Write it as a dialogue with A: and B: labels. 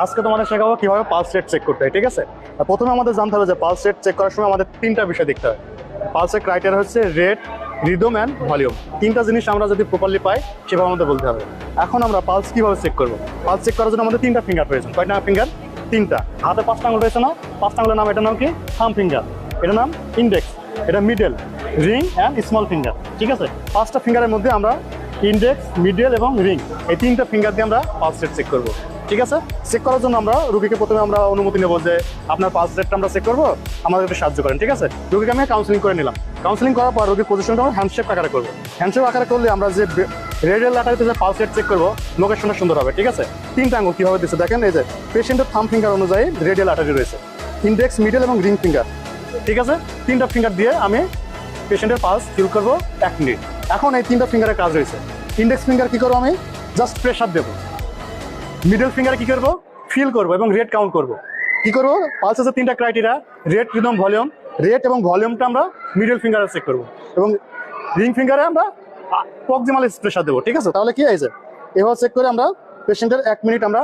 A: আজকে তোমাদের শেখাবো কিভাবে পালস রেট চেক করতে হয়, ঠিক আছে? প্রথমে আমাদের জানতে হবে যে পালস রেট চেক করার সময় আমাদের তিনটা বিষয় দেখতে হয়। পালসের ক্রাইটেরিয়া হচ্ছে রেট, রিদম অ্যান্ড ভলিউম। তিনটা জিনিস আমরা যদি প্রপারলি পাই সেভাবে আমাদের বলতে হবে। এখন আমরা পালস কিভাবে চেক করবো? পালস চেক করার জন্য আমাদের তিনটা ফিঙ্গার প্রয়োজন। কয়টা ফিঙ্গার? তিনটা। হাতে 5টা আঙুল রয়েছে না? 5টা আঙুলের নাম, এটার নাম কি? Thumb finger. এটার নাম ইন্ডেক্স, এটা middle, ring and small finger, ঠিক আছে? 5টা ফিঙ্গারের মধ্যে আমরা ইন্ডেক্স, মিডল এবং রিং, এই তিনটা ফিঙ্গার দিয়ে আমরা পালস রেট চেক করবো, ঠিক আছে? চেক করার জন্য আমরা রুগীকে প্রথমে আমরা অনুমতি নেবো যে আপনার পালস রেটটা আমরা চেক করবো, আমাদের একটু সাহায্য করেন, ঠিক আছে? রুগীকে আমি কাউন্সিলিং করে নিলাম। কাউন্সিলিং করার পর রুগীর পজিশনটা আমরা হ্যান্ডশেপ আকারে করবো। হ্যান্ডশেপ আকারে করলে আমরা যে রেডিয়াল আর্টারিতে যে পালস রেট চেক করবো, লোকেশনটা সুন্দর হবে, ঠিক আছে? তিনটা আঙুল কীভাবে দিচ্ছে দেখেন, এই যে পেশেন্টের থাম্ব ফিঙ্গার অনুযায়ী রেডিয়াল আর্টারি রয়েছে, ইন্ডেক্স, মিডল এবং রিং ফিঙ্গার, ঠিক আছে? তিনটা ফিঙ্গার দিয়ে আমি পেশেন্টের পালস ফিল করবো 1 মিনিট। এখন এই তিনটা ফিঙ্গারের কাজ রয়েছে। ইন্ডেক্স ফিঙ্গার কি করবো? আমি জাস্ট প্রেশার দেবো। মিডল ফিঙ্গারে কি করবো? ফিল করবো এবং রেট কাউন্ট করবো। কি করবো? পালসের তিনটা criteria, rate, rhythm, volume. Rate এবং ভলিউমটা আমরা মিডল ফিঙ্গারে চেক করবো এবং রিং ফিঙ্গারে আমরা প্রক্সিমাল প্রেশার দেবো, ঠিক আছে? তাহলে কি হয়েছে, এভাবে চেক করে আমরা পেশেন্টের 1 মিনিট আমরা